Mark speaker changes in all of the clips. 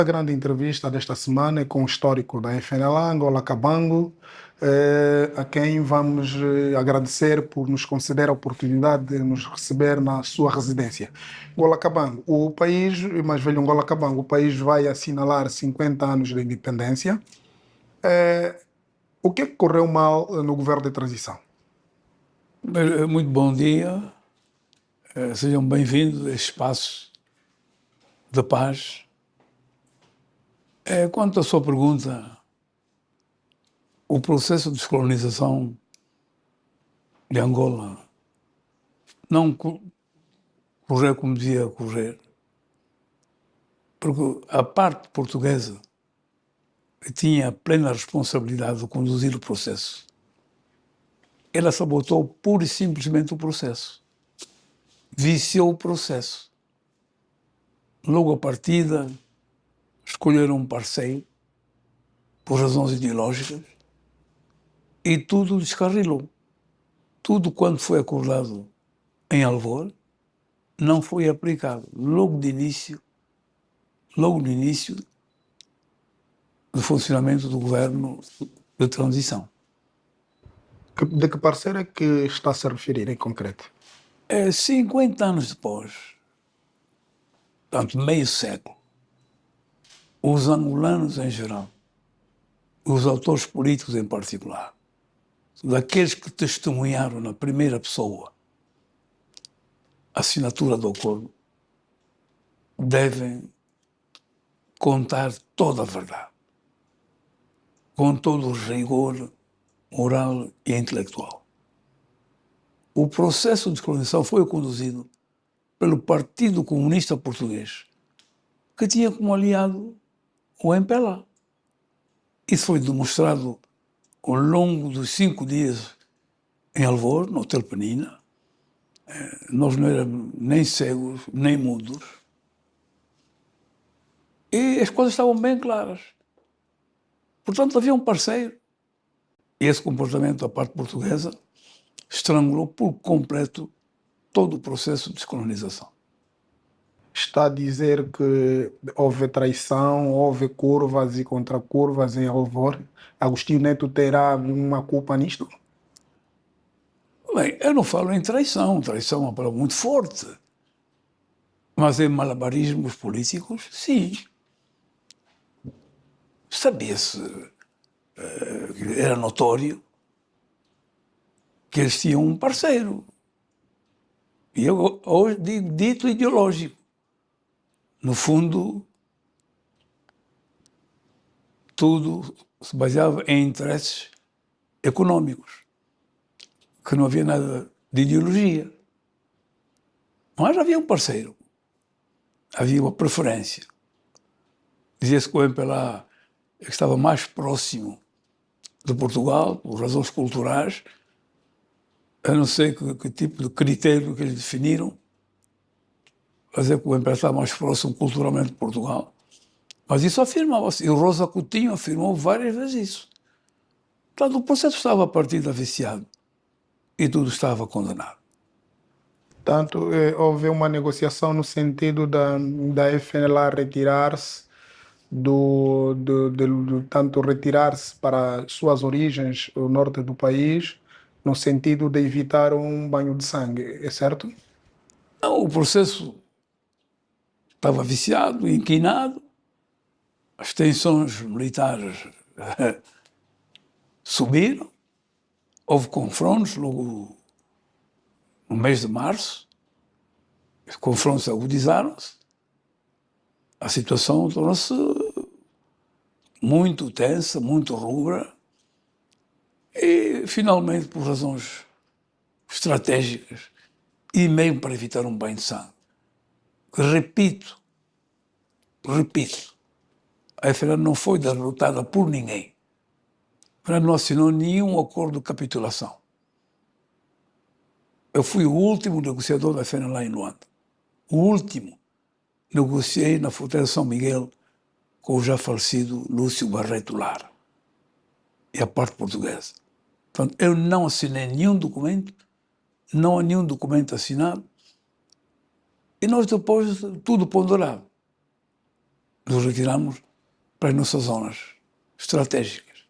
Speaker 1: A grande entrevista desta semana é com o histórico da FNLA, Angola Cabango, a quem vamos agradecer por nos conceder a oportunidade de nos receber na sua residência. Angola Cabango, o país, mais velho Angola Cabango, o país vai assinalar 50 anos de independência. O que é que correu mal no governo de transição?
Speaker 2: Muito bom dia, sejam bem-vindos a este espaço de paz. Quanto à sua pergunta, o processo de descolonização de Angola não correu como devia correr, porque a parte portuguesa tinha a plena responsabilidade de conduzir o processo. Ela sabotou pura e simplesmente o processo, viciou o processo. Logo à partida, escolheram um parceiro por razões ideológicas e tudo descarrilou. Tudo quanto foi acordado em Alvor não foi aplicado logo no início do funcionamento do governo de transição.
Speaker 1: De que parceiro é que está a se referir em concreto?
Speaker 2: 50 anos depois, portanto meio século, os angolanos em geral, os autores políticos em particular, daqueles que testemunharam na primeira pessoa a assinatura do acordo, devem contar toda a verdade, com todo o rigor moral e intelectual. O processo de descolonização foi conduzido pelo Partido Comunista Português, que tinha como aliado o MPLA. Isso foi demonstrado ao longo dos 5 dias em Alvor, no Hotel Penina. Nós não éramos nem cegos, nem mudos. E as coisas estavam bem claras. Portanto, havia um parceiro. E esse comportamento da parte portuguesa estrangulou por completo todo o processo de descolonização.
Speaker 1: Está a dizer que houve traição, houve curvas e contracurvas em Alvor. Agostinho Neto terá uma culpa nisto?
Speaker 2: Bem, eu não falo em traição. Traição é uma palavra muito forte. Mas em malabarismos políticos, sim. Sabia-se, era notório que eles tinham um parceiro. E eu hoje digo dito ideológico. No fundo, tudo se baseava em interesses econômicos, que não havia nada de ideologia. Mas havia um parceiro, havia uma preferência. Dizia-se que o MPLA estava mais próximo de Portugal, por razões culturais. Eu não sei que tipo de critério que eles definiram, fazer que o MPLA estava mais próximo culturalmente de Portugal. Mas isso afirmava-se, e o Rosa Coutinho afirmou várias vezes isso. Portanto, o processo estava a partida viciado e tudo estava condenado.
Speaker 1: Tanto houve uma negociação no sentido da FNLA retirar-se tanto retirar-se para suas origens, o norte do país, no sentido de evitar um banho de sangue, é certo?
Speaker 2: Não, o processo estava viciado, inquinado, as tensões militares subiram, houve confrontos logo no mês de março, os confrontos agudizaram-se, a situação tornou-se muito tensa, muito rubra, e finalmente, por razões estratégicas e mesmo para evitar um banho de sangue, repito, a FNL não foi derrotada por ninguém. A FNL não assinou nenhum acordo de capitulação. Eu fui o último negociador da FNL em Luanda. O último. Negociei na Fortaleza São Miguel com o já falecido Lúcio Barreto Lara e a parte portuguesa. Portanto, eu não assinei nenhum documento, não há nenhum documento assinado, e nós depois tudo ponderado. nos retiramos para as nossas zonas estratégicas.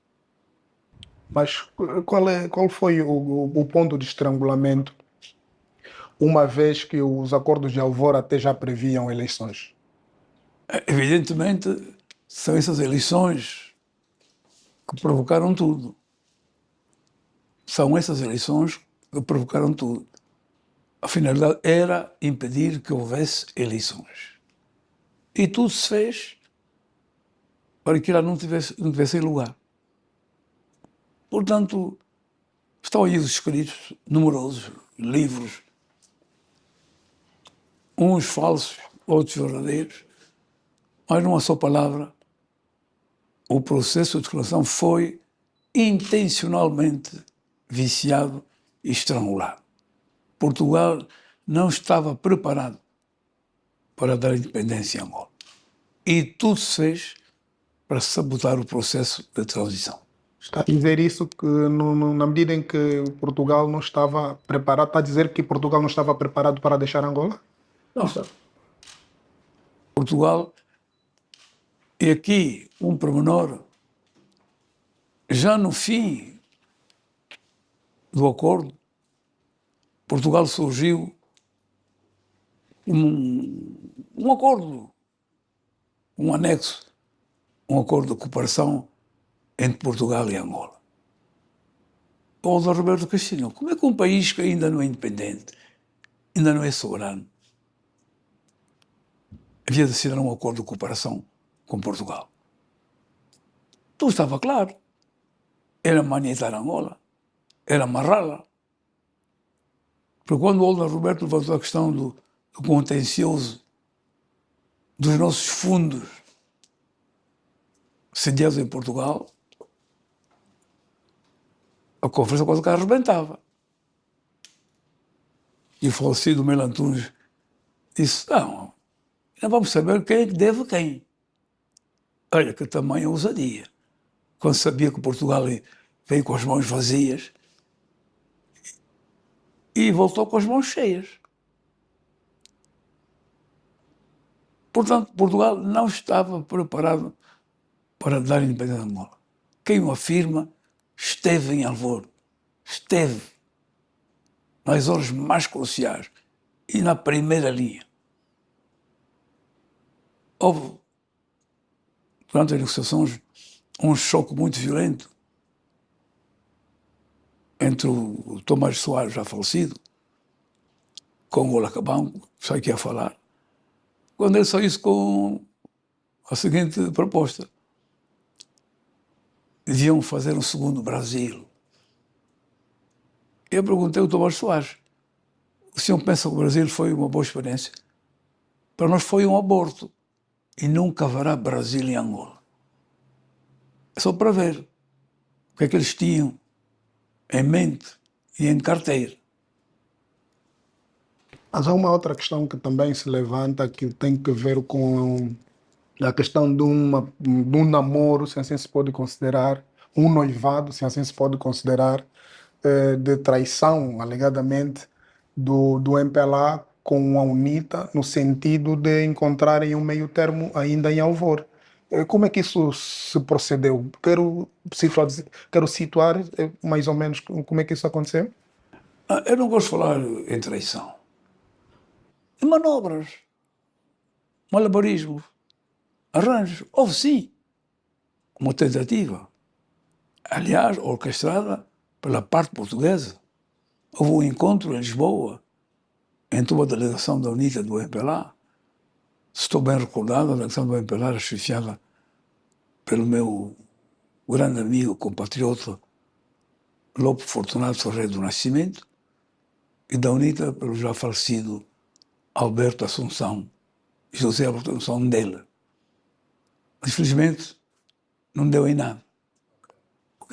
Speaker 1: Mas qual foi o ponto de estrangulamento, uma vez que os acordos de Alvor até já previam eleições?
Speaker 2: Evidentemente, são essas eleições que provocaram tudo. São essas eleições que provocaram tudo. A finalidade era impedir que houvesse eleições. E tudo se fez para que ela não tivesse lugar. Portanto, estão aí os escritos numerosos, livros, uns falsos, outros verdadeiros, mas numa só palavra, o processo de declaração foi intencionalmente viciado e estrangulado. Portugal não estava preparado para dar independência a Angola. E tudo se fez para sabotar o processo de transição.
Speaker 1: Está a dizer isso que na medida em que Portugal não estava preparado, está a dizer que Portugal não estava preparado para deixar Angola?
Speaker 2: Não está. Portugal, e aqui um pormenor, já no fim do acordo, Portugal surgiu um acordo, um anexo, um acordo de cooperação entre Portugal e Angola. Paulo Roberto Castilho, como é que um país que ainda não é independente, ainda não é soberano, havia de assinar um acordo de cooperação com Portugal? Tudo estava claro. Era maniatar Angola, era amarrá-la. Porque quando o Paulo Roberto levantou a questão do contencioso dos nossos fundos sediados em Portugal, a conferência quase que arrebentava. E o falecido Melo Antunes disse, não vamos saber quem é que deve quem. Olha que tamanha ousadia. Quando sabia que Portugal veio com as mãos vazias e voltou com as mãos cheias. Portanto, Portugal não estava preparado para dar independência a Angola. Quem o afirma esteve em Alvor, esteve nas horas mais cruciais e na primeira linha. Houve, durante as negociações, um choque muito violento entre o Tomás Soares, já falecido, com o Olacabanco, sei que ia falar, quando ele saiu com a seguinte proposta: deviam fazer um segundo Brasil. Eu perguntei ao Tomás Soares, o senhor pensa que o Brasil foi uma boa experiência? Para nós foi um aborto e nunca haverá Brasil em Angola. É só para ver o que é que eles tinham em mente e em carteira.
Speaker 1: Mas há uma outra questão que também se levanta, que tem que ver com a questão de um namoro, se assim se pode considerar, um noivado, se assim se pode considerar, de traição, alegadamente, do MPLA com a UNITA, no sentido de encontrarem um meio termo ainda em Alvor. Como é que isso se procedeu? Quero situar mais ou menos como é que isso aconteceu.
Speaker 2: Eu não gosto de falar em traição. Em manobras, malabarismo, arranjos. Houve sim uma tentativa, aliás, orquestrada pela parte portuguesa. Houve um encontro em Lisboa entre uma delegação da UNITA do MPLA. Se estou bem recordado, a delegação do MPLA era chefiada pelo meu grande amigo, compatriota, Lopo Fortunato Ferreira do Nascimento, e da UNITA pelo já falecido Alberto Assunção, José Alberto Assunção dele. Mas, felizmente, não deu em nada.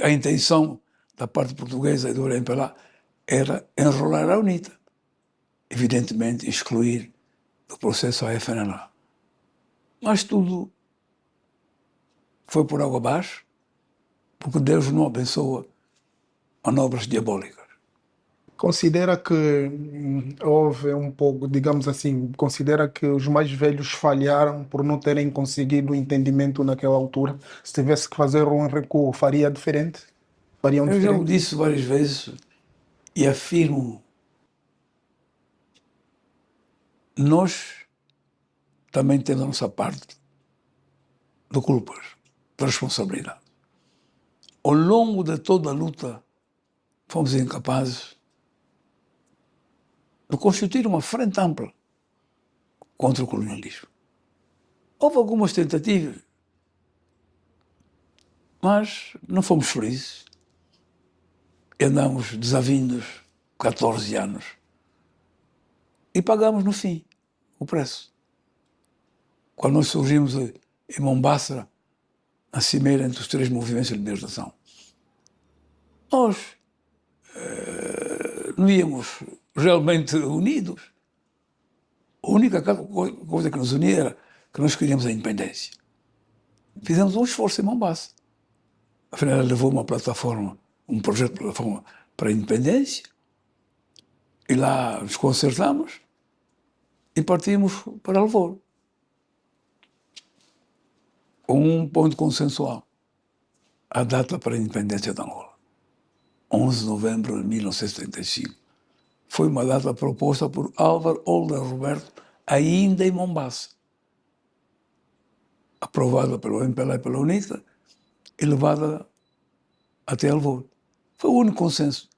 Speaker 2: A intenção da parte portuguesa e do MPLA era enrolar a UNITA, evidentemente excluir do processo a FNLA. Mas tudo foi por água abaixo, porque Deus não abençoa manobras diabólicas.
Speaker 1: Considera que houve um pouco, digamos assim, considera que os mais velhos falharam por não terem conseguido o entendimento naquela altura? Se tivesse que fazer um recuo, faria diferente? Fariam
Speaker 2: Eu já o
Speaker 1: diferente?
Speaker 2: disse várias vezes e afirmo, nós também temos a nossa parte de culpas, de responsabilidade. Ao longo de toda a luta, fomos incapazes de constituir uma frente ampla contra o colonialismo. Houve algumas tentativas, mas não fomos felizes. Andamos desavindos 14 anos e pagamos no fim o preço. Quando nós surgimos em Mombasa, na cimeira entre os três movimentos de libertação, nós não íamos realmente unidos. A única coisa que nos unia era que nós queríamos a independência. Fizemos um esforço em Mombasa. Afinal, levou uma plataforma, um projeto de plataforma para a independência, e lá nos concertamos e partimos para Alvor, com um ponto consensual: a data para a independência de Angola, 11 de novembro de 1975. Foi uma data proposta por Álvaro Holder Roberto, ainda em Mombasa, aprovada pelo MPLA e pela UNITA e levada até Alvor. Foi o único consenso.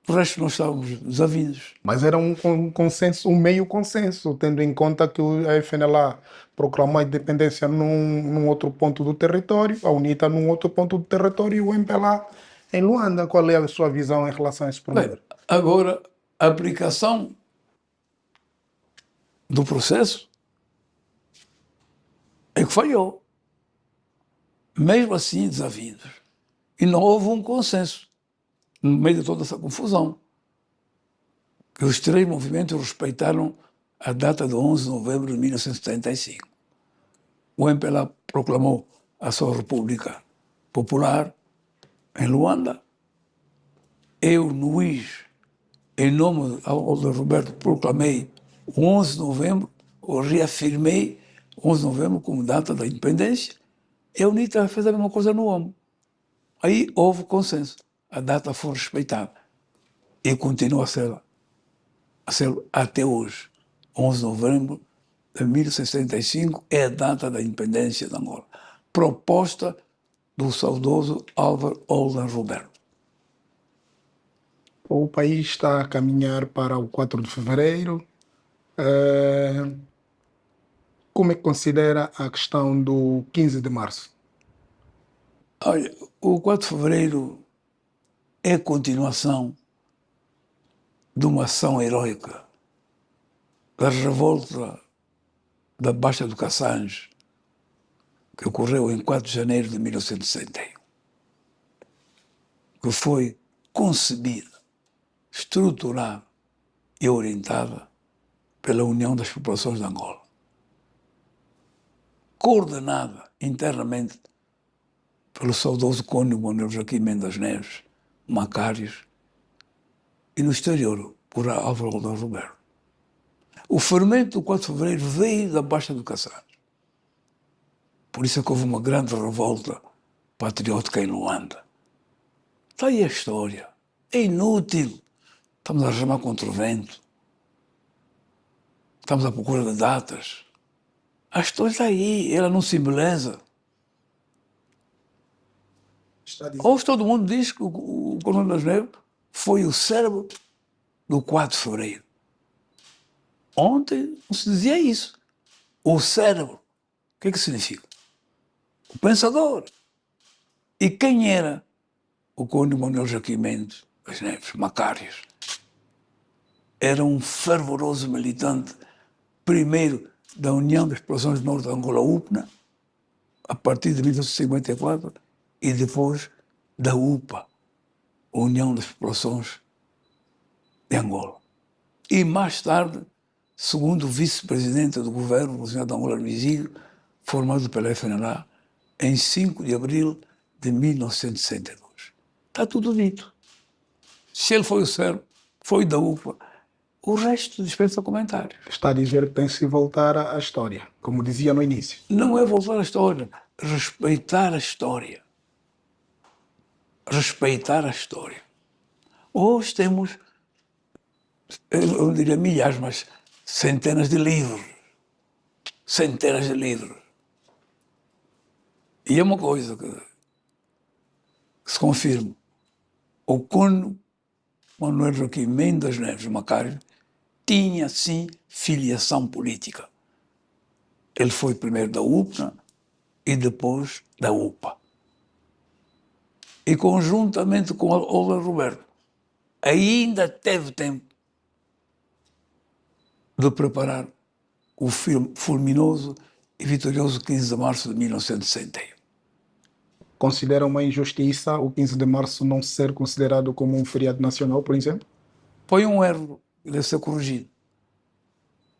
Speaker 2: O resto nós estávamos desavindos.
Speaker 1: Mas era um consenso, um meio consenso, tendo em conta que a FNLA proclamou a independência num outro ponto do território, a UNITA num outro ponto do território e o MPLA em Luanda. Qual é a sua visão em relação a esse problema?
Speaker 2: Bem, agora, a aplicação do processo é que falhou. Mesmo assim, desavindos. E não houve um consenso no meio de toda essa confusão. Que os três movimentos respeitaram a data de 11 de novembro de 1975. O MPLA proclamou a sua República Popular em Luanda. Eu, Luís, em nome de Roberto, proclamei o 11 de novembro, ou reafirmei 11 de novembro como data da independência, e a UNITA fez a mesma coisa no OMO. Aí houve consenso, a data foi respeitada e continua a ser até hoje. 11 de novembro de 1975 é a data da independência de Angola, proposta do saudoso Álvaro Holder Roberto.
Speaker 1: O país está a caminhar para o 4 de fevereiro. Como é que considera a questão do 15 de março?
Speaker 2: Olha, o 4 de fevereiro é a continuação de uma ação heroica da revolta da Baixa do Cassange, que ocorreu em 4 de janeiro de 1961, que foi concebida, estruturada e orientada pela União das Populações de Angola, coordenada internamente pelo saudoso cônego Manuel Joaquim Mendes Neves, Macários, e no exterior por Álvaro Holder Roberto. O fermento do 4 de fevereiro veio da Baixa do Cassange. Por isso é que houve uma grande revolta patriótica em Luanda. Está aí a história. É inútil. Estamos a remar contra o vento. Estamos à procura de datas. A história está aí, ela não se embeleza. Hoje todo mundo diz que o Coronel das Neves foi o cérebro do 4 de fevereiro. Ontem não se dizia isso. O cérebro. O que é que significa? O pensador. E quem era o Conde Manuel Joaquim Mendes Neves, Macários? Era um fervoroso militante, primeiro da União das Populações do Norte de Angola, UPNA, a partir de 1954, e depois da UPA, União das Populações de Angola. E mais tarde, segundo vice-presidente do governo, o senhor de Angola Luizílio, formado pela FNLA, em 5 de abril de 1962. Está tudo dito. Se ele foi o cérebro, foi da UPA. O resto dispensa comentários.
Speaker 1: Está a dizer que tem-se voltar à história, como dizia no início.
Speaker 2: Não é voltar à história, respeitar a história. Respeitar a história. Hoje temos, eu não diria milhares, mas centenas de livros. Centenas de livros. E é uma coisa que se confirma. O Conde Manuel Joaquim Mendes Neves Macário tinha, sim, filiação política. Ele foi primeiro da UPNA e depois da UPA. E conjuntamente com Olga Roberto, ainda teve tempo de preparar o filme fulminoso e vitorioso 15 de março de 1961.
Speaker 1: Considera uma injustiça o 15 de março não ser considerado como um feriado nacional, por exemplo?
Speaker 2: Foi um erro que deve ser corrigido.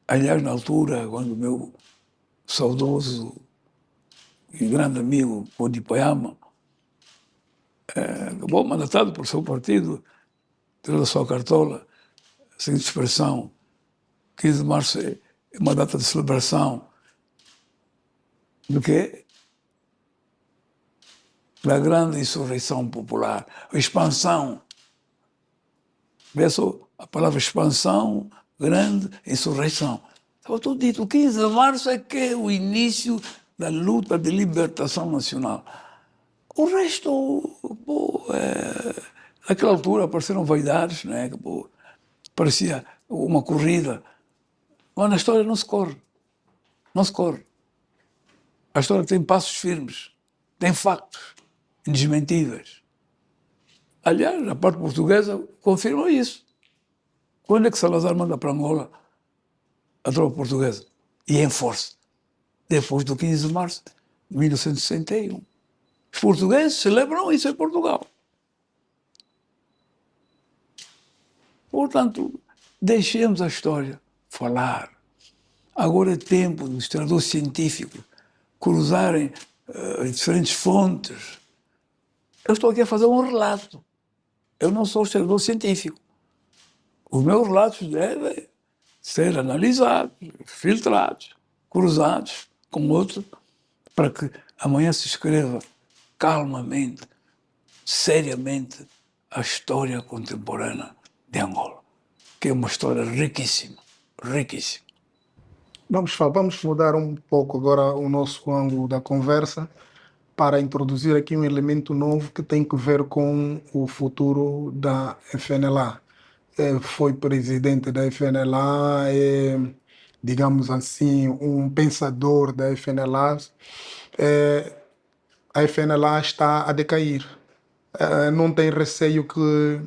Speaker 2: Aliás, na altura, quando o meu saudoso e grande amigo Conde Poiama, bom, mandatado por seu partido, tirou da sua cartola a seguinte expressão: 15 de março é uma data de celebração do quê? Da grande insurreição popular, a expansão. Vê só a palavra expansão, grande insurreição. Estava tudo dito. O 15 de março é que é o início da luta de libertação nacional. O resto, pô, naquela altura apareceram vaidades, né? Pô, parecia uma corrida. Mas na história não se corre. Não se corre. A história tem passos firmes, tem factos indesmentíveis. Aliás, a parte portuguesa confirma isso. Quando é que Salazar manda para Angola a tropa portuguesa? E em força. Depois do 15 de março de 1961. Os portugueses celebram isso em Portugal. Portanto, deixemos a história falar. Agora é tempo dos historiadores científicos cruzarem as diferentes fontes. Eu estou aqui a fazer um relato. Eu não sou historiador científico. Os meus relatos devem ser analisados, filtrados, cruzados com outros, para que amanhã se escreva calmamente, seriamente, a história contemporânea de Angola, que é uma história riquíssima, riquíssima.
Speaker 1: Vamos mudar um pouco agora o nosso ângulo da conversa para introduzir aqui um elemento novo que tem que ver com o futuro da FNLA. Foi presidente da FNLA, digamos assim, um pensador da FNLA. A FNLA está a decair. Não tem receio que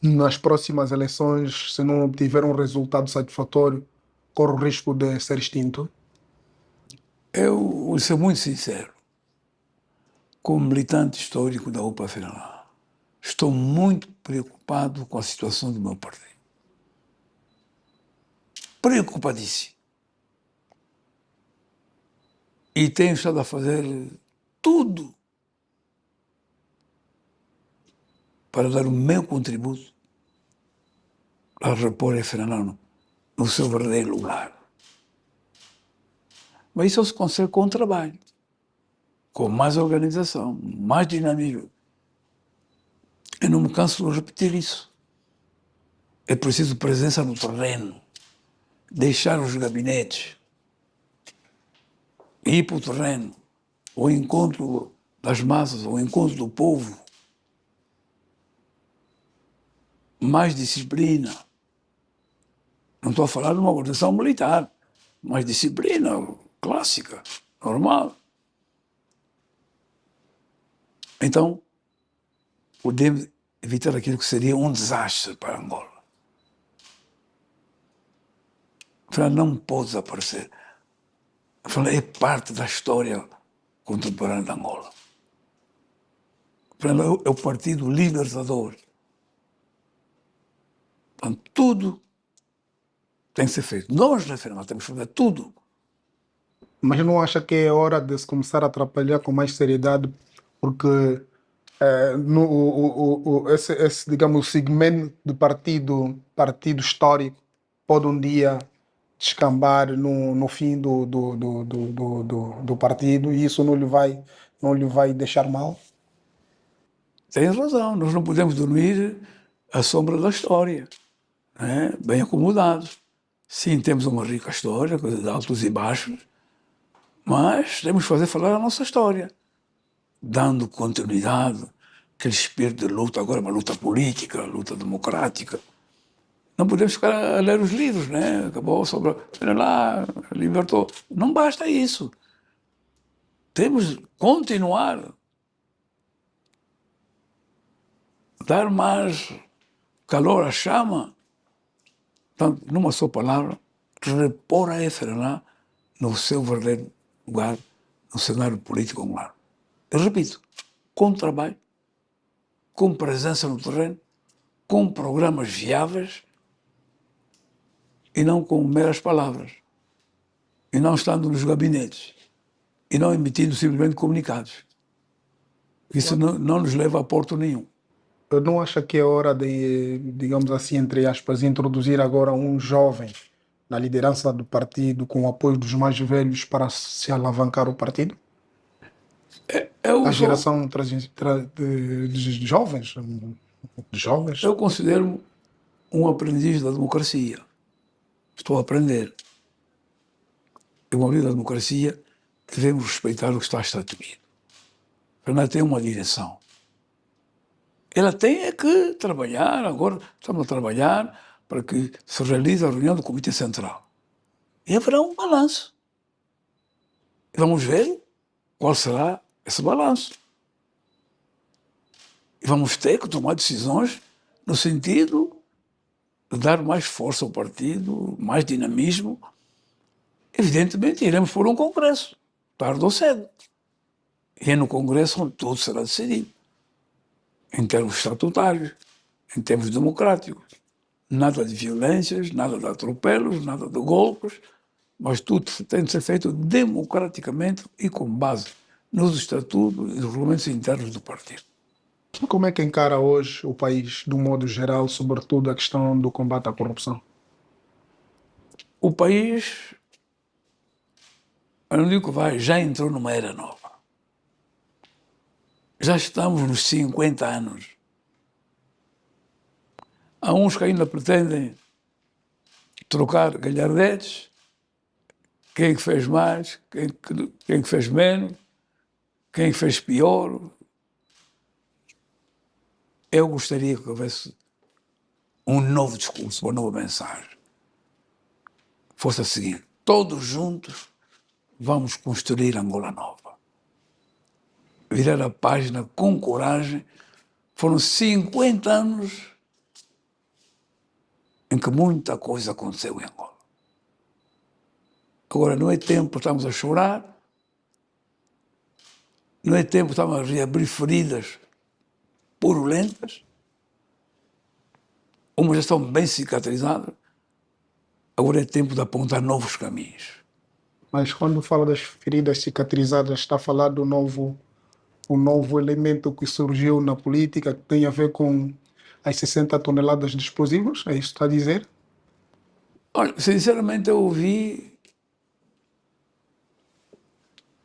Speaker 1: nas próximas eleições, se não obtiver um resultado satisfatório, corre o risco de ser extinto?
Speaker 2: Eu vou ser muito sincero. Como militante histórico da UPA-FNLA, estou muito preocupado com a situação do meu partido. Preocupadíssimo. E tenho estado a fazer tudo para dar o meu contributo a repor a FNLA no seu verdadeiro lugar. Mas isso só se consegue com o trabalho, com mais organização, mais dinamismo. Eu não me canso de repetir isso. É preciso presença no terreno, deixar os gabinetes, ir para o terreno, ao encontro das massas, ao encontro do povo. Mais disciplina. Não estou a falar de uma organização militar, mais disciplina clássica, normal. Então, podemos evitar aquilo que seria um desastre para Angola. Afinal, não pode desaparecer. Afinal, é parte da história contemporânea de Angola. Afinal, é o partido libertador. Portanto, tudo tem que ser feito. Nós, na FNLA, temos que fazer tudo.
Speaker 1: Mas não acha que é hora de se começar a atrapalhar com mais seriedade, porque Esse, digamos, segmento de partido histórico pode um dia descambar no fim do partido e isso não lhe vai deixar mal?
Speaker 2: Tem razão, nós não podemos dormir à sombra da história, né? Bem acomodados. Sim, temos uma rica história, de altos e baixos, mas temos que fazer falar a nossa história, dando continuidade, aquele espírito de luta, agora é uma luta política, luta democrática. Não podemos ficar a ler os livros, né? Acabou sobre, olha lá, libertou. Não basta isso. Temos que continuar, dar mais calor à chama. Portanto, numa só palavra, repor a FNLA no seu verdadeiro lugar, no cenário político angolano. Eu repito, com trabalho, com presença no terreno, com programas viáveis e não com meras palavras, e não estando nos gabinetes, e não emitindo simplesmente comunicados. Isso não nos leva a porto nenhum.
Speaker 1: Não acha que é hora de, digamos assim, entre aspas, introduzir agora um jovem na liderança do partido com o apoio dos mais velhos para se alavancar o partido? A geração de jovens?
Speaker 2: Eu considero-me um aprendiz da democracia. Estou a aprender. E uma vida da democracia devemos respeitar o que está estatuído. Ela tem uma direção. Ela tem é que trabalhar, agora estamos a trabalhar para que se realize a reunião do Comitê Central. E haverá um balanço. E vamos ver qual será esse balanço. E vamos ter que tomar decisões no sentido de dar mais força ao partido, mais dinamismo. Evidentemente, iremos por um congresso, tarde ou cedo. E é no congresso onde tudo será decidido. Em termos estatutários, em termos democráticos. Nada de violências, nada de atropelos, nada de golpes, mas tudo tem de ser feito democraticamente e com base nos estatutos e nos regulamentos internos do partido.
Speaker 1: Como é que encara hoje o país, de um modo geral, sobretudo a questão do combate à corrupção?
Speaker 2: O país, eu não digo que vai, já entrou numa era nova. Já estamos nos 50 anos. Há uns que ainda pretendem trocar galhardetes, quem é que fez mais, quem é que fez menos, quem é que fez pior. Eu gostaria que houvesse um novo discurso, uma nova mensagem. Fosse a seguinte: todos juntos vamos construir Angola nova. Virar a página com coragem. Foram 50 anos em que muita coisa aconteceu em Angola. Agora não é tempo, estamos a chorar, não é tempo, estamos a reabrir feridas purulentas, umas já estão bem cicatrizadas, agora é tempo de apontar novos caminhos.
Speaker 1: Mas quando fala das feridas cicatrizadas, está a falar do novo elemento que surgiu na política, que tem a ver com as 60 toneladas de explosivos? É isso que está a dizer?
Speaker 2: Olha, sinceramente eu ouvi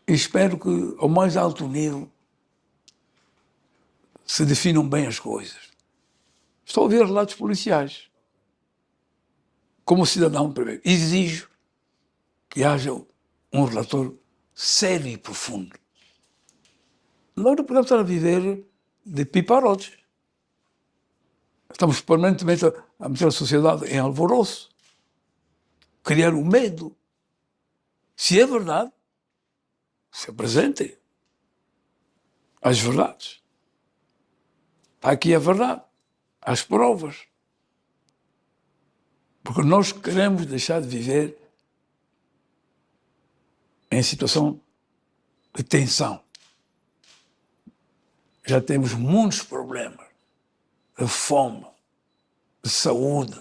Speaker 2: e espero que ao mais alto nível se definam bem as coisas. Estou a ouvir relatos policiais. Como cidadão, primeiro, exijo que haja um relatório sério e profundo. Nós não podemos estar a viver de piparotes. Estamos permanentemente a meter a sociedade em alvoroço, criar o medo. Se é verdade, se apresentem as verdades. Está aqui a verdade, as provas. Porque nós queremos deixar de viver em situação de tensão. Já temos muitos problemas de fome, de saúde.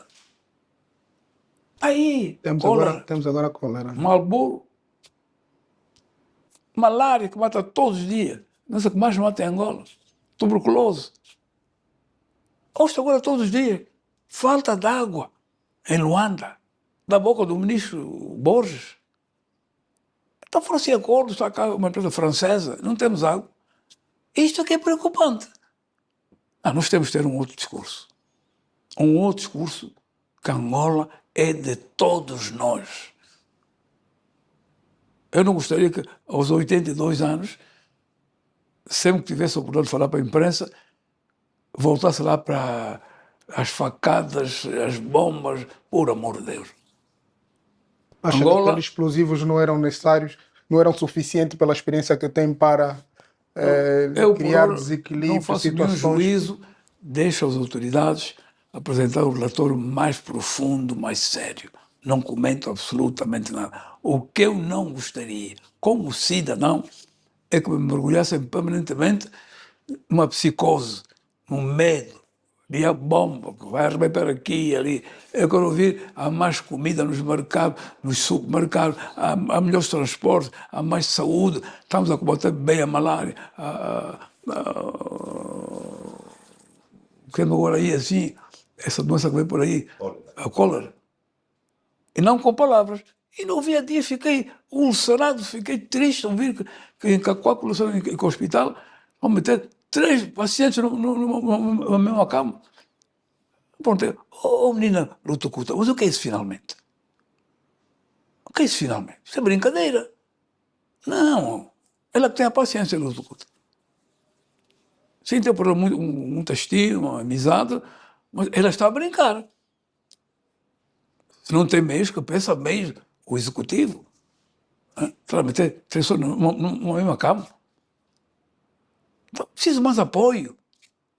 Speaker 2: Aí,
Speaker 1: temos agora cólera.
Speaker 2: Marlboro, malária que mata todos os dias. Não sei o que mais mata em Angola. tuberculose. Ouço agora todos os dias, falta de água em Luanda, da boca do ministro Borges. Então foram assim acordos, está cá uma empresa francesa, não temos água. Isto aqui é preocupante. Nós temos que ter um outro discurso. Um outro discurso que Angola é de todos nós. Eu não gostaria que, aos 82 anos, sempre que tivesse a oportunidade de falar para a imprensa, voltasse lá para as facadas, as bombas, por amor de Deus.
Speaker 1: Acha que
Speaker 2: Angola,
Speaker 1: aqueles explosivos não eram necessários, não eram suficientes pela experiência que tem para
Speaker 2: eu por
Speaker 1: criar
Speaker 2: hora não
Speaker 1: desequilíbrio,
Speaker 2: faço nenhum
Speaker 1: situações?
Speaker 2: juízo, deixo as autoridades apresentar o relatório mais profundo, mais sério. Não comento absolutamente nada. O que eu não gostaria, como cidadão, é que me mergulhassem permanentemente numa psicose, num medo, de a bomba que vai arrebentar aqui e ali. Eu quero ouvir, há mais comida nos mercados, nos supermercados, há melhores transportes, há mais saúde, estamos a combater bem a malária, o que agora aí assim, essa doença que vem por aí, a cólera. E não com palavras. E não havia dia, fiquei ulcerado, fiquei triste ao ouvir que em Cacoaco, em o hospital, vão meter 3 pacientes numa mesma cama. Pronto, menina Lutucuta, mas o que é isso finalmente? O que é isso finalmente? Isso é brincadeira. Não, ela que tem a paciência, Lutucuta. Sim, tem por muita estima, amizade, mas ela está a brincar. Se não tem meios, que pensa meios, o executivo, para meter 3 pessoas numa mesma cama. Então, preciso mais apoio.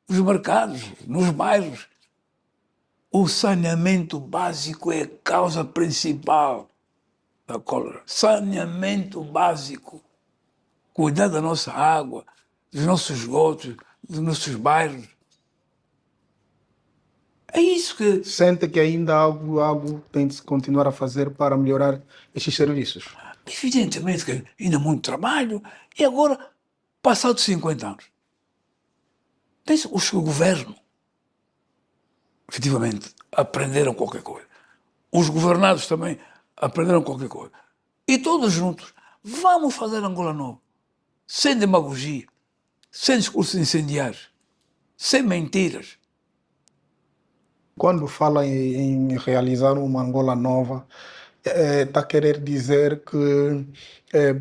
Speaker 2: Nos mercados, nos bairros. O saneamento básico é a causa principal da cólera. Saneamento básico. Cuidar da nossa água, dos nossos esgotos, dos nossos bairros. É isso que...
Speaker 1: Sente que ainda algo tem de se continuar a fazer para melhorar estes serviços?
Speaker 2: Evidentemente que ainda há muito trabalho. E agora, passados 50 anos, pensa, os que governam, efetivamente, aprenderam qualquer coisa. Os governados também aprenderam qualquer coisa. E todos juntos, vamos fazer Angola nova. Sem demagogia, sem discursos incendiários, sem mentiras.
Speaker 1: Quando fala em realizar uma Angola nova, está a querer dizer que,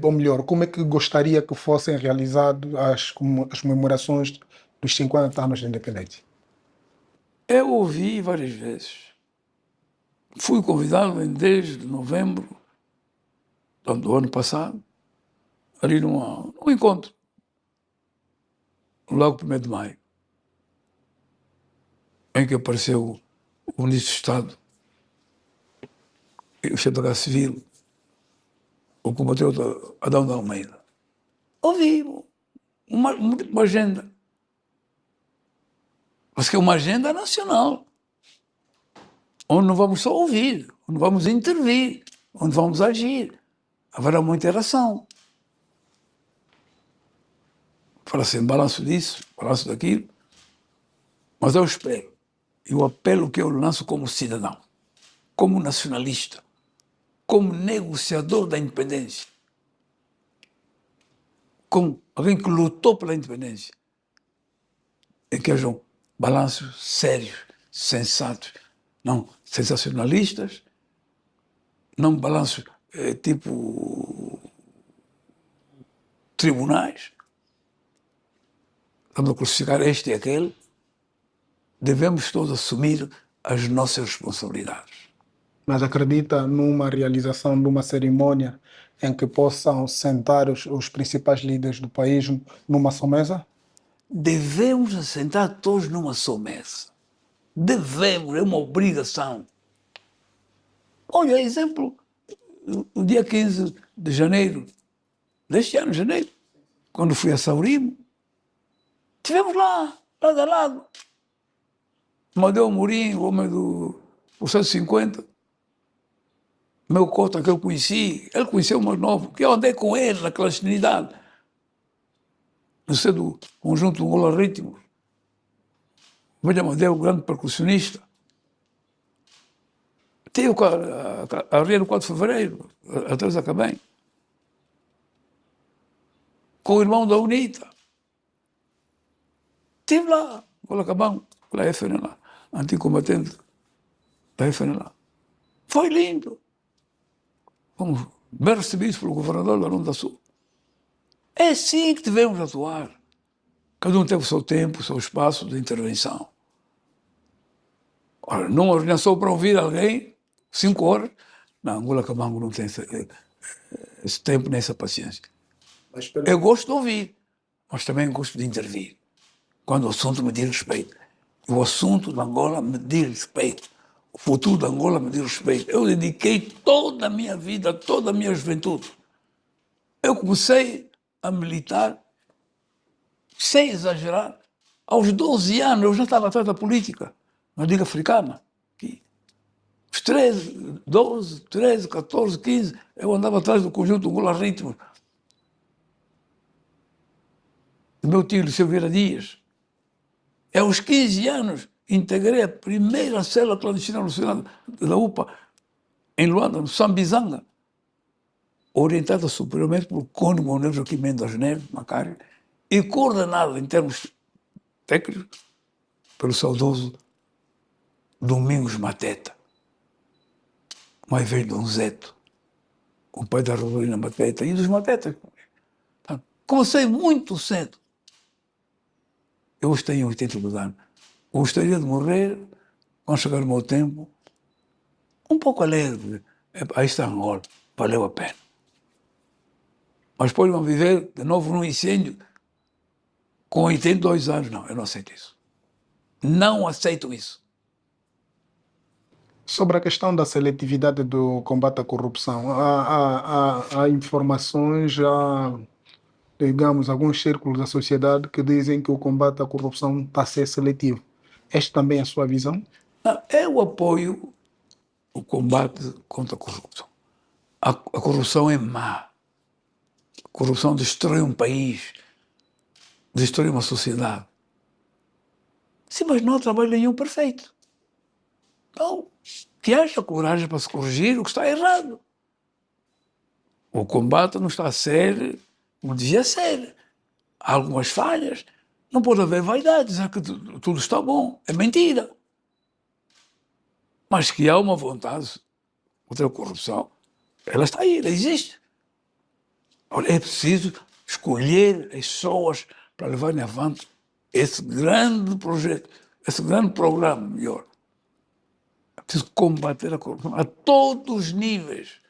Speaker 1: ou melhor, como é que gostaria que fossem realizadas as comemorações dos 50 anos da independência?
Speaker 2: Eu ouvi várias vezes. Fui convidado desde novembro do ano passado, ali num encontro, logo 1º de maio, em que apareceu o Ministro de Estado, o chefe da Guarda Civil, o compatriota Adão de Almeida. Ouvi uma agenda, mas que é uma agenda nacional, onde não vamos só ouvir, onde vamos intervir, onde vamos agir. Haverá uma interação. Fala assim, balanço disso, balanço daquilo. Mas eu espero, e o apelo que eu lanço como cidadão, como nacionalista, como negociador da independência, como alguém que lutou pela independência, é que hajam balanços sérios, sensatos, não sensacionalistas, não balanços tipo tribunais. Estamos a crucificar este e aquele. Devemos todos assumir as nossas responsabilidades.
Speaker 1: Mas acredita numa realização de uma cerimônia em que possam sentar os principais líderes do país numa só mesa?
Speaker 2: Devemos assentar todos numa só mesa. Devemos, é uma obrigação. Olha, exemplo, no dia 15 de janeiro, deste ano, janeiro, quando fui a Saurimo, estivemos lá, lado a lado. Amadeu Amorim, o homem do 150, meu cota que eu conheci, ele conheceu o mais novo, que eu andei com ele naquela clandestinidade. no seio do conjunto Angola Ritmos. William Amadeu, o grande percussionista. Tive a Ria no 4 de Fevereiro, a Teresa Cabem. Com o irmão da UNITA. Estive lá, Angola Cabão, pela FNLA, antigo combatente da FNLA. Foi lindo. Fomos bem recebidos pelo governador da Ronda Sul. É assim que devemos atuar. Cada um tem o seu tempo, o seu espaço de intervenção. Ora, numa reunião só para ouvir alguém, 5 horas, na Angola Cabango não tem esse tempo nem essa paciência. Eu gosto de ouvir, mas também gosto de intervir. Quando o assunto me diz respeito. E o assunto da Angola me diz respeito. O futuro da Angola me diz respeito. Eu dediquei toda a minha vida, toda a minha juventude. Eu comecei a militar, sem exagerar, aos 12 anos. Eu já estava atrás da política, na Liga Africana. Os 13, 12, 13, 14, 15, eu andava atrás do conjunto Angola Ritmos. Do meu tio, Liceu Vieira Dias. Aos 15 anos, integrei a primeira célula clandestina nacional da UPA, em Luanda, no Sambizanga, orientada superiormente por Cónigo Manuel Joaquim Mendes Neves, Macário, e coordenada em termos técnicos pelo saudoso Domingos Mateta, mais velho Donzeto, o pai da Rosalina Mateta e dos Matetas. Comecei muito cedo. Eu hoje tenho 82 anos. Gostaria de morrer, quando chegar o meu tempo, um pouco alegre. Aí está Angola, valeu a pena. Mas depois vão viver de novo num incêndio com 82 anos. Não, eu não aceito isso. Não aceito isso.
Speaker 1: Sobre a questão da seletividade do combate à corrupção, há informações, digamos, alguns círculos da sociedade que dizem que o combate à corrupção está a ser seletivo. Esta também é a sua visão?
Speaker 2: Não, eu apoio o combate contra a corrupção. A corrupção é má. A corrupção destrói um país, destrói uma sociedade. Sim, mas não há trabalho nenhum perfeito. Então, que haja coragem para se corrigir o que está errado. O combate não está a ser como devia ser. Há algumas falhas. Não pode haver vaidade, dizer que tudo está bom. É mentira. Mas que há uma vontade contra a corrupção, ela está aí, ela existe. Olha, é preciso escolher as pessoas para levarem avante esse grande projeto, esse grande programa, melhor. É preciso combater a corrupção a todos os níveis.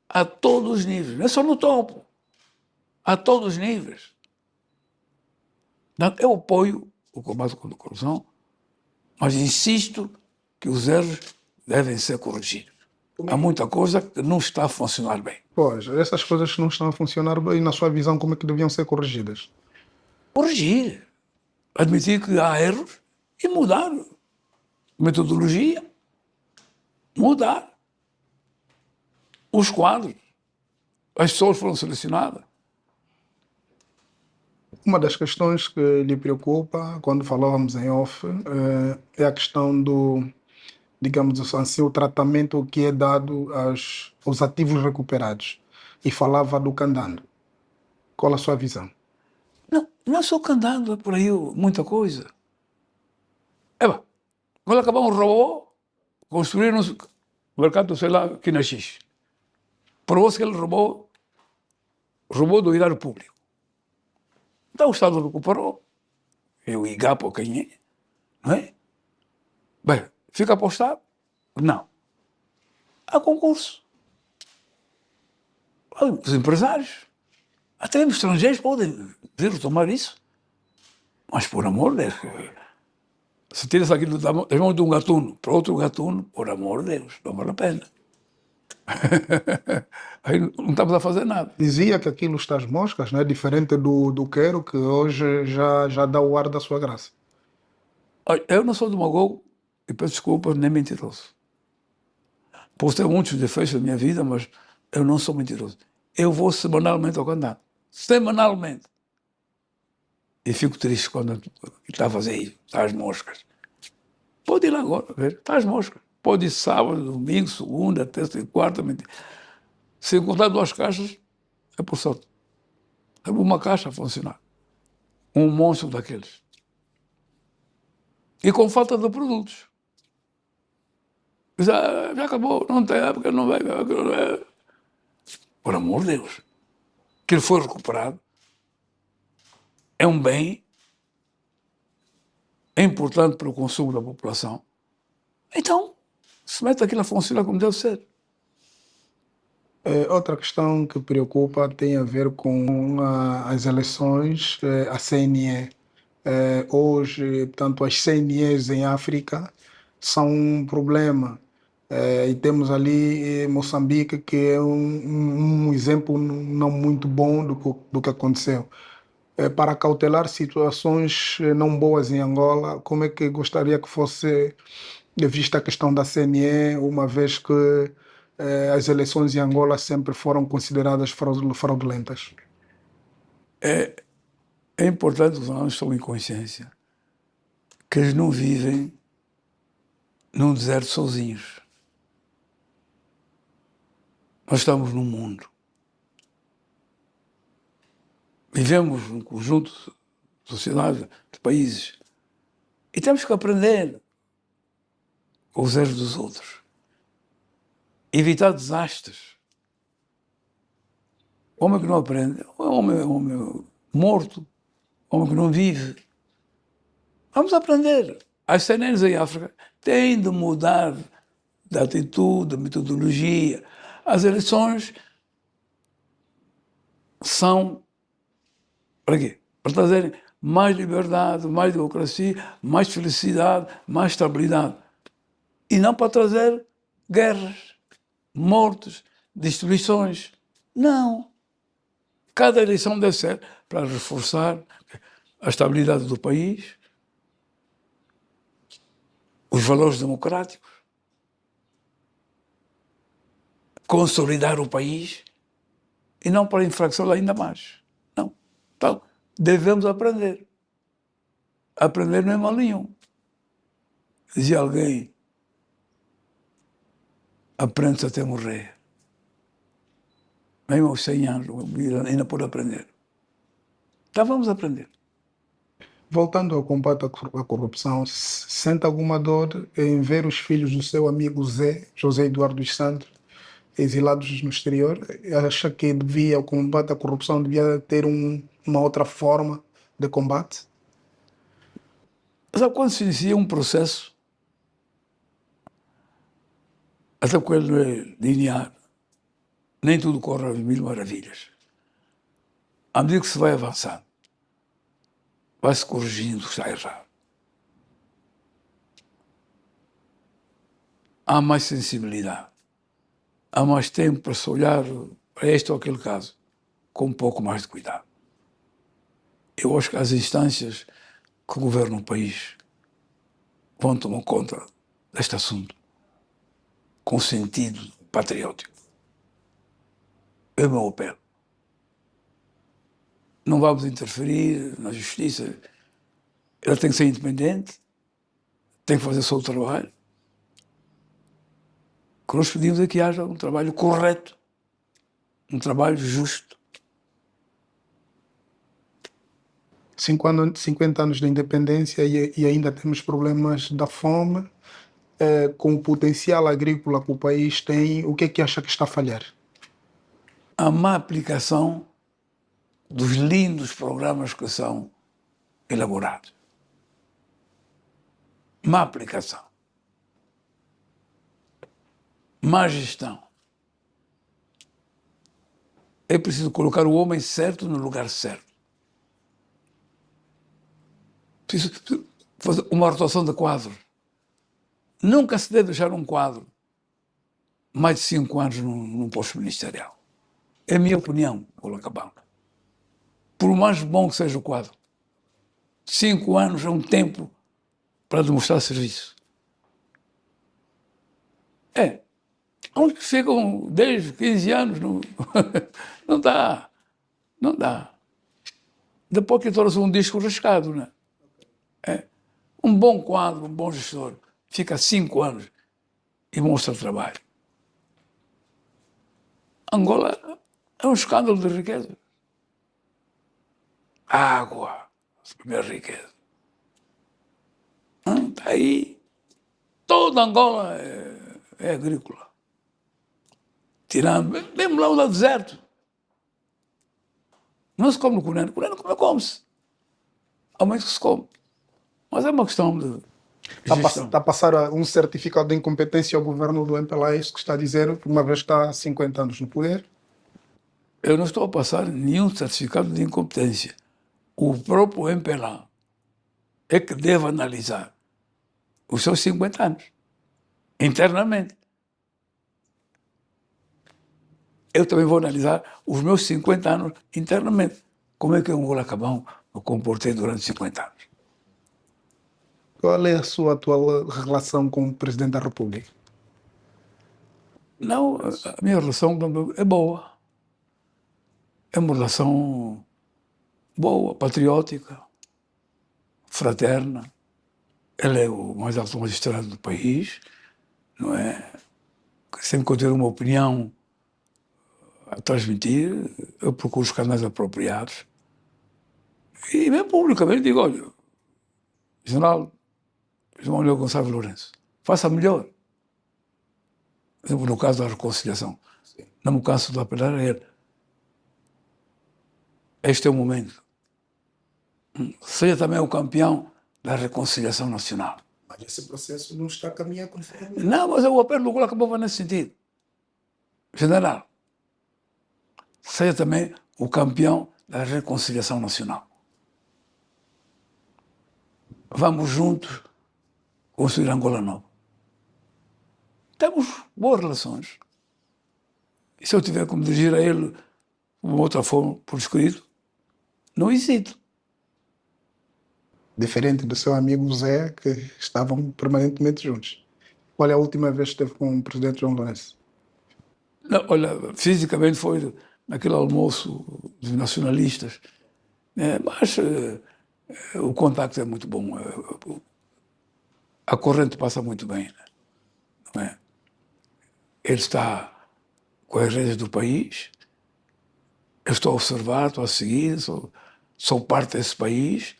Speaker 2: A todos os níveis. Não é só no topo. A todos os níveis. Eu apoio o combate contra a corrupção, mas insisto que os erros devem ser corrigidos. Há muita coisa que não está a funcionar bem.
Speaker 1: Pois, essas coisas que não estão a funcionar bem, na sua visão, como é que deviam ser corrigidas?
Speaker 2: Corrigir. Admitir que há erros e mudar. Metodologia. Mudar. Os quadros. As pessoas foram selecionadas.
Speaker 1: Uma das questões que lhe preocupa, quando falávamos em off, é a questão do, digamos assim, o tratamento que é dado aos ativos recuperados. E falava do candando. Qual a sua visão?
Speaker 2: Não é só candando, é por aí muita coisa. Quando acabamos o robô, construíram o mercado, sei lá, aqui na X. Provou-se que ele roubou do erário público. Então o Estado recuperou. E o IGAP, ou quem é, não é? Bem, fica apostado? Não. Há concurso. Os empresários, até mesmo estrangeiros, podem vir tomar isso. Mas, por amor de Deus, se tira-se aquilo das mãos de um gatuno para outro gatuno, por amor de Deus, não vale a pena. Aí não estamos a fazer nada.
Speaker 1: Dizia que aquilo está às moscas, né? Diferente do Quero, que hoje já dá o ar da sua graça.
Speaker 2: Eu não sou demagogo, e peço desculpas, nem mentiroso. Posso ter muitos defeitos na minha vida, mas eu não sou mentiroso. Eu vou semanalmente ao candidato. Semanalmente. E fico triste quando está vazio, está as moscas. Pode ir lá agora, ver, está as moscas. Pode ir sábado, domingo, segunda, terça e quarta. Se encontrar 2 caixas, é por sorte. É uma caixa a funcionar. Um monstro daqueles. E com falta de produtos. Já acabou, não tem época, não vai. Por amor de Deus. Que ele foi recuperado. É um bem. É importante para o consumo da população. Então, se mete aquilo a funcionar como deve ser.
Speaker 1: Outra questão que preocupa tem a ver com as eleições, a CNE. Hoje, portanto, as CNEs em África são um problema. E temos ali Moçambique, que é um exemplo não muito bom do que aconteceu. Para cautelar situações não boas em Angola, como é que gostaria que fosse vista a questão da CNE, uma vez que as eleições em Angola sempre foram consideradas fraudulentas?
Speaker 2: É importante que os angolos tomem consciência que eles não vivem num deserto sozinhos. Nós estamos num mundo. Vivemos num conjunto de sociedade, de países. E temos que aprender com os erros dos outros. Evitar desastres. O homem que não aprende é um homem morto, homem que não vive. Vamos aprender. As CNNs em África têm de mudar de atitude, de metodologia. As eleições são para quê? Para trazerem mais liberdade, mais democracia, mais felicidade, mais estabilidade. E não para trazer guerras, mortes, destruições. Não. Cada eleição deve ser para reforçar a estabilidade do país, os valores democráticos, consolidar o país e não para enfraquecê-lo ainda mais. Não. Então, devemos aprender. Aprender não é mal nenhum. Dizia alguém, aprende-se até morrer. Mesmo aos 100 anos, ainda pode aprender. Então vamos aprender.
Speaker 1: Voltando ao combate à corrupção, sente alguma dor em ver os filhos do seu amigo José Eduardo dos Santos, exilados no exterior? Acha que o combate à corrupção devia ter uma outra forma de combate?
Speaker 2: Sabe, quando se inicia um processo, até porque ele não é linear, nem tudo corre às mil maravilhas. À medida que se vai avançando, vai-se corrigindo o que está errado. Há mais sensibilidade. Há mais tempo para se olhar para este ou aquele caso com um pouco mais de cuidado. Eu acho que as instâncias que governam o país vão tomar conta deste assunto com sentido patriótico. É o meu apelo. Não vamos interferir na justiça. Ela tem que ser independente, tem que fazer o seu trabalho. O que nós pedimos é que haja um trabalho correto, um trabalho justo.
Speaker 1: 50 anos de independência e ainda temos problemas da fome, com o potencial agrícola que o país tem, o que é que acha que está a falhar?
Speaker 2: A má aplicação dos lindos programas que são elaborados. Má aplicação. Má gestão. É preciso colocar o homem certo no lugar certo. Preciso fazer uma rotação de quadros. Nunca se deve deixar um quadro mais de 5 anos num posto ministerial. É a minha opinião, Olacabamba. Por mais bom que seja o quadro, 5 anos é um tempo para demonstrar serviço. Uns que ficam 10, 15 anos, não, não dá. Não dá. depois que torna-se um disco riscado, né? É. Um bom quadro, um bom gestor, fica 5 anos e mostra trabalho. Angola é um escândalo de riqueza. Água, a primeira riqueza. Está aí. Toda Angola é agrícola. Tirando, mesmo lá no deserto. Não se come no Cunene. Cunene come-se. Há muito que se come. Mas é uma questão de gestão.
Speaker 1: Está a passar um certificado de incompetência ao governo do MPLA, é isso que está a dizer, uma vez que está há 50 anos no poder?
Speaker 2: Eu não estou a passar nenhum certificado de incompetência. O próprio MPLA é que deve analisar os seus 50 anos, internamente. Eu também vou analisar os meus 50 anos internamente. Como é que eu, Angola Cabão, me comportei durante 50 anos?
Speaker 1: Qual é a sua atual relação com o Presidente da República?
Speaker 2: Não, a minha relação é boa. É uma relação boa, patriótica, fraterna. Ele é o mais alto magistrado do país, não é? Sempre que eu tenho uma opinião a transmitir, eu procuro os canais apropriados. E mesmo publicamente digo, olha, General João Manuel Gonçalves Lourenço, faça melhor. Por exemplo, no caso da reconciliação. Sim. Não me canso de apelar a ele. Este é o momento. Seja também o campeão da reconciliação nacional.
Speaker 1: Mas esse processo não está a caminhar conforme.
Speaker 2: Não, mas o apelo do Angola acabou nesse sentido. General, seja também o campeão da reconciliação nacional. Vamos juntos construir Angola nova. Temos boas relações. E se eu tiver que me dirigir a ele de uma outra forma, por escrito, não hesito.
Speaker 1: Diferente do seu amigo Zé, que estavam permanentemente juntos. Qual é a última vez que esteve com o Presidente João Lourenço?
Speaker 2: Não, olha, fisicamente foi naquele almoço dos nacionalistas, né? Mas o contacto é muito bom. A corrente passa muito bem, né? Não é? Ele está com as redes do país, eu estou a observar, estou a seguir, sou parte desse país,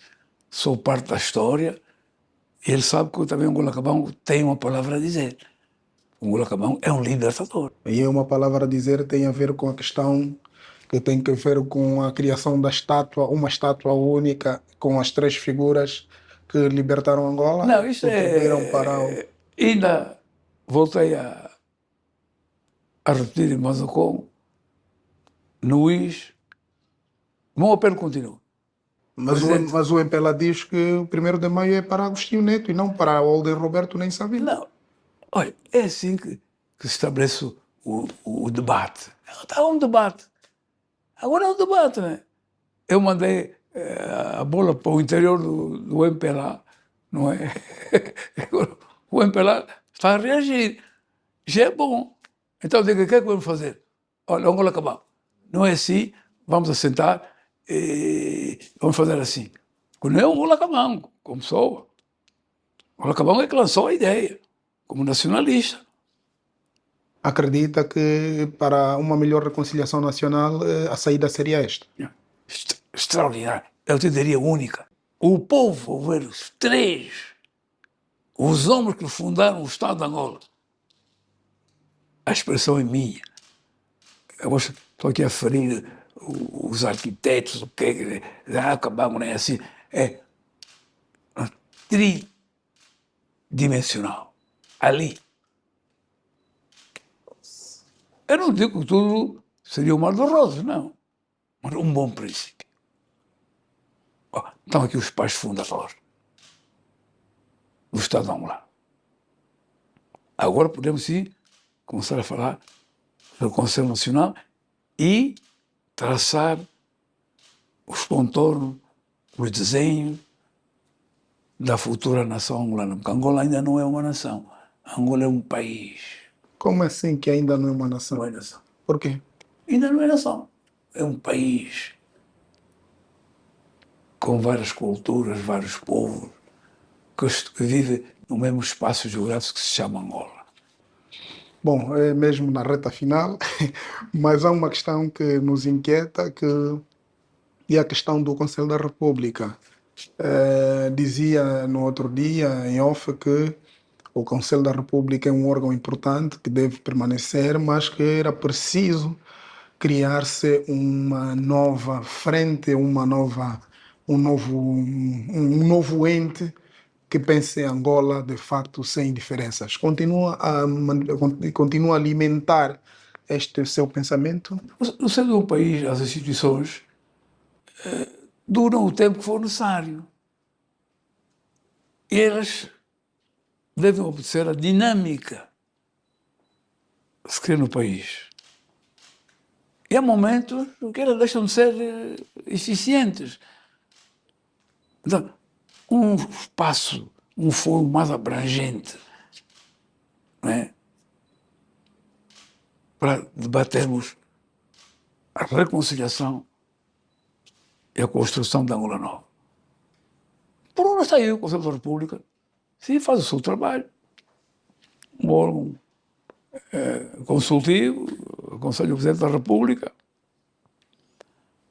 Speaker 2: sou parte da história, e ele sabe que eu também, Angola Cabão, tem uma palavra a dizer. O Angola Cabão é um libertador.
Speaker 1: E é uma palavra a dizer, tem a ver com a questão que tem que ver com a criação da estátua, uma estátua única, com as 3 figuras que libertaram Angola.
Speaker 2: Não, isto
Speaker 1: para
Speaker 2: ainda voltei a repetir, mas como no IS, o meu apelo continua.
Speaker 1: Mas o MPLA diz que o 1º de maio é para Agostinho Neto e não para Holder Roberto nem Sabino.
Speaker 2: Não, olha, é assim que se estabelece o debate. Está um debate. Agora é um debate, né? Eu mandei a bola para o interior do MPLA, não é? O MPLA está a reagir. Já é bom. Então eu digo, o que é que vamos fazer? Olha, vamos acabar. Não é assim, vamos assentar e vamos fazer assim. Porque não é o Angola Cabão, como pessoa. O Angola Cabão é que lançou a ideia, como nacionalista.
Speaker 1: Acredita que para uma melhor reconciliação nacional a saída seria esta?
Speaker 2: Extraordinário. Eu te diria única. O povo, ao ver os 3, os homens que fundaram o Estado de Angola, a expressão é minha. Eu estou aqui a ferir os arquitetos, o que acabamos, não é assim. É tridimensional. Ali. Eu não digo que tudo seria um mar de rosas, não. Mas um bom princípio. Estão aqui os pais fundadores do Estado de Angola. Agora podemos sim começar a falar do Conselho Nacional e traçar os contornos, os desenhos da futura nação angolana. Porque Angola ainda não é uma nação. Angola é um país.
Speaker 1: Como assim que ainda não é uma nação?
Speaker 2: Não é nação.
Speaker 1: Por quê?
Speaker 2: Ainda não é nação. É um país. com várias culturas, vários povos, que vivem no mesmo espaço geográfico que se chama Angola.
Speaker 1: Bom, é mesmo na reta final, mas há uma questão que nos inquieta, que é a questão do Conselho da República. Dizia no outro dia, em off, que o Conselho da República é um órgão importante que deve permanecer, mas que era preciso criar-se uma nova frente, um novo ente que pense em Angola de facto sem diferenças. Continua a alimentar este seu pensamento?
Speaker 2: No ser de um país, as instituições duram o tempo que for necessário. E elas devem obedecer à dinâmica que se cria no país. E há momentos que elas deixam de ser eficientes. Então, um espaço, um foro mais abrangente, não é? Para debatermos a reconciliação e a construção da Angola Nova. Por onde está aí o Conselho da República? Sim, faz o seu trabalho. Um órgão consultivo, aconselha o Presidente da República,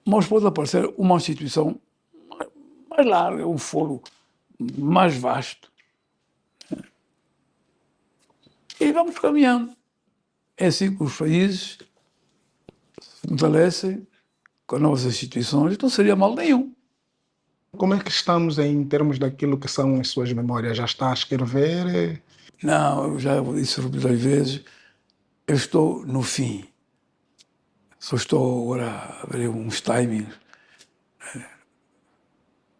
Speaker 2: mas pode aparecer uma instituição mais larga, um foro mais vasto. E vamos caminhando. É assim que os países se fortalecem com novas instituições, não seria mal nenhum.
Speaker 1: Como é que estamos em termos daquilo que são as suas memórias? Já está a escrever?
Speaker 2: Não, eu já disse repetidas vezes, eu estou no fim. Só estou agora a ver uns timings.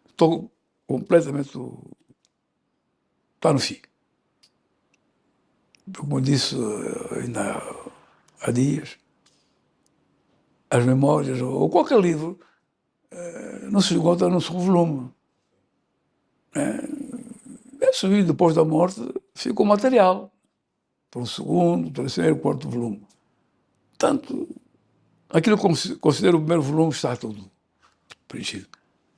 Speaker 2: Estou completamente... Está no fim. Como eu disse ainda há dias, as memórias, ou qualquer livro, não se esgota no seu volume. É subir depois da morte, fica o material para o segundo, terceiro, quarto volume. Portanto, aquilo que considero o primeiro volume está tudo preenchido.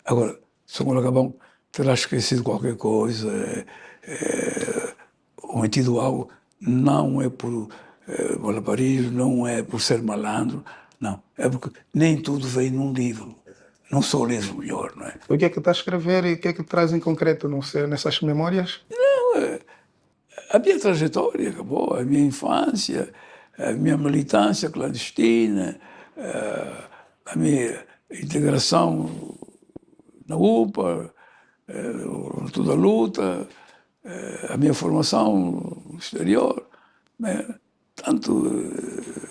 Speaker 2: Agora, se o Gabão terá esquecido qualquer coisa, ou metido algo, não é por malabarismo, não é por ser malandro, não. É porque nem tudo vem num livro. Não sou o livro melhor, não é?
Speaker 1: O que é que está a escrever e o que é que traz em concreto nessas memórias?
Speaker 2: A minha trajetória acabou, a minha infância, a minha militância clandestina, a minha integração na UPA, toda a luta, a minha formação no exterior, né? Tanto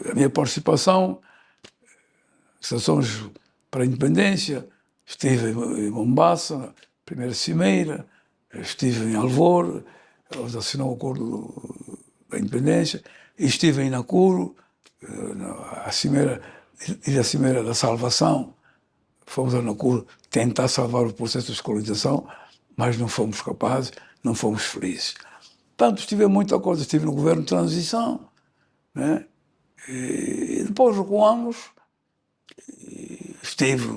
Speaker 2: a minha participação em ações para a independência, estive em Mombasa, primeira cimeira, estive em Alvor, onde assinou o acordo da independência, e estive em Nakuru, a cimeira da salvação. Fomos a Nakuru tentar salvar o processo de descolonização, mas não fomos capazes, não fomos felizes. Portanto, estive em muita coisa, estive no governo de transição, né? E depois recuamos, estive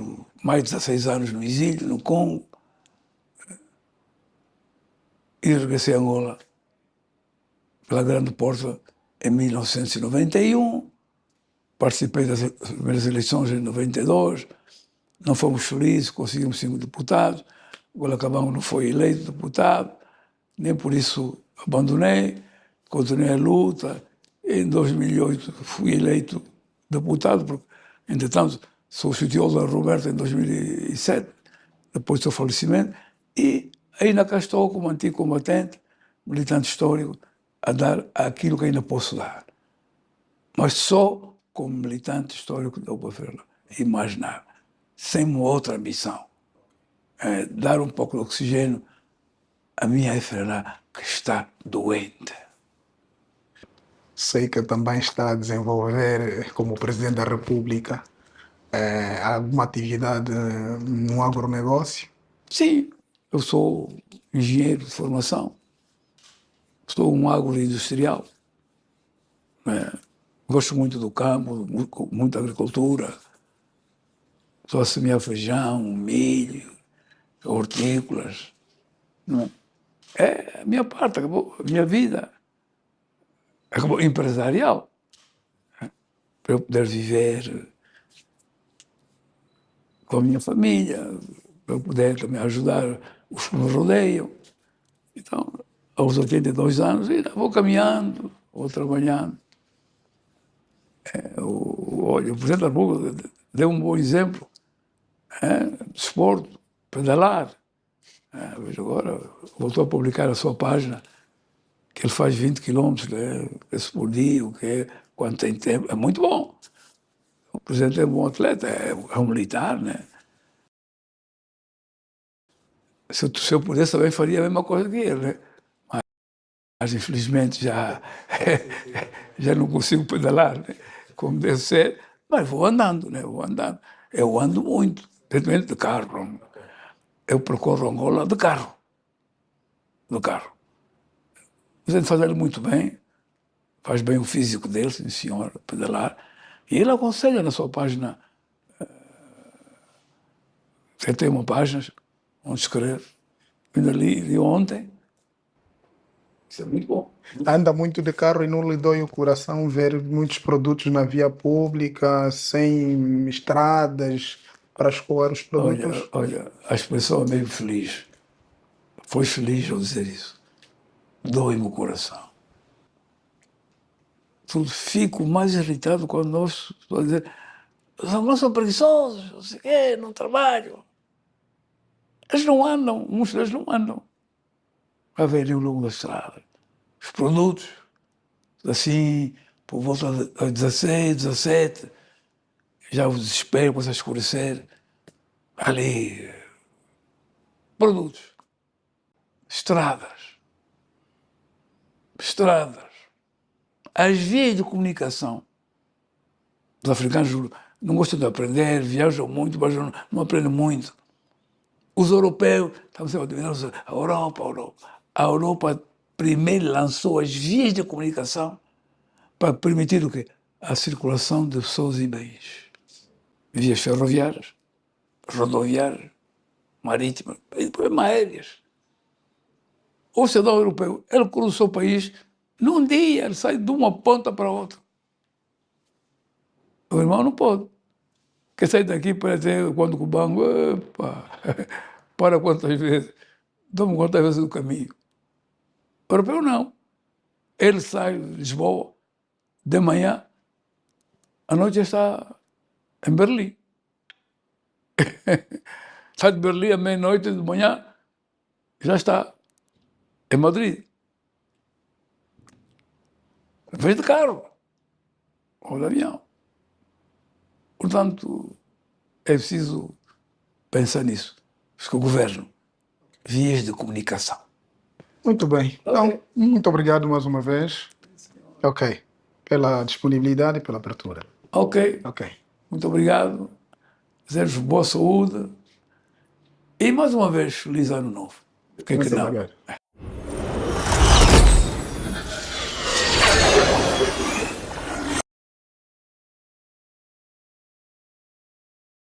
Speaker 2: mais de 16 anos no exílio, no Congo, e regressei a Angola pela Grande Porta em 1991, participei das primeiras eleições em 92, não fomos felizes, conseguimos 5 deputados, agora acabamos, não foi eleito deputado, nem por isso abandonei, continuei a luta. Em 2008 fui eleito deputado, porque, entretanto, substituí o da Roberto em 2007, depois do seu falecimento, e ainda cá estou como antigo combatente, militante histórico, a dar aquilo que ainda posso dar. Mas só como militante histórico da UPA-FERLA, e mais nada, sem uma outra missão. Dar um pouco de oxigênio à minha FRA que está doente.
Speaker 1: Sei que também está a desenvolver, como Presidente da República, alguma atividade no agronegócio.
Speaker 2: Sim, eu sou engenheiro de formação, sou um agroindustrial, gosto muito do campo, muito da agricultura, sou a semear feijão, milho, hortícolas. Não é? É a minha parte, acabou a minha vida. Acabou empresarial. Para eu poder viver com a minha família, para eu poder também ajudar os que me rodeiam. Então, aos 82 anos, ainda vou caminhando, vou trabalhando. Olha, o Presidente da República deu um bom exemplo. Desporto, pedalar. Veja agora, voltou a publicar a sua página, que ele faz 20 quilômetros por dia, o que é, quando tem tempo. É muito bom. O Presidente é um bom atleta, é um militar, né? Se eu pudesse, também faria a mesma coisa que ele, né? Mas infelizmente já não consigo pedalar, né? Como deve ser, mas vou andando, né? Vou andando. Eu ando muito, principalmente de carro. Eu percorro Angola de carro. Do carro. O Presidente faz ele muito bem, faz bem o físico dele, sim senhor, pedalar. E ele aconselha na sua página. Você tem uma página onde escreve. Ainda li ontem. Isso é muito bom.
Speaker 1: Anda muito de carro e não lhe dói o coração ver muitos produtos na via pública, sem estradas, para escoar os produtos?
Speaker 2: Olha, a expressão é meio feliz. Foi feliz ao dizer isso. Dói-me o coração. Fico mais irritado quando nós dizer os alunos são preguiçosos, não sei o quê, não trabalham. Eles não andam, muitos deles não andam. Vai ver ao longo da estrada. Os produtos, assim, por volta das 16, 17, já o desespero começa a escurecer. Ali, produtos, estradas. As vias de comunicação. Os africanos não gostam de aprender, viajam muito, mas não aprendem muito. Os europeus estavam sempre a Europa. A Europa primeiro lançou as vias de comunicação para permitir o quê? A circulação de pessoas e bens. Vias ferroviárias, rodoviárias, marítimas e depois aéreas. O cidadão europeu, ele cruza o país num dia, ele sai de uma ponta para a outra. O irmão não pode. Quer sair daqui para ter quando o banco, para quantas vezes? Dá-me quantas vezes do caminho. O europeu não. Ele sai de Lisboa de manhã, à noite já está em Berlim. Sai de Berlim à meia-noite, de manhã já está em Madrid. Vem de carro ou de avião. Portanto, é preciso pensar nisso. Porque o governo, vias de comunicação.
Speaker 1: Muito bem. Então, muito obrigado mais uma vez. Ok. Pela disponibilidade e pela abertura.
Speaker 2: Ok.
Speaker 1: Ok.
Speaker 2: Muito obrigado. Desejo boa saúde. E mais uma vez, feliz ano novo. Por que
Speaker 1: Muito
Speaker 2: não?
Speaker 1: obrigado.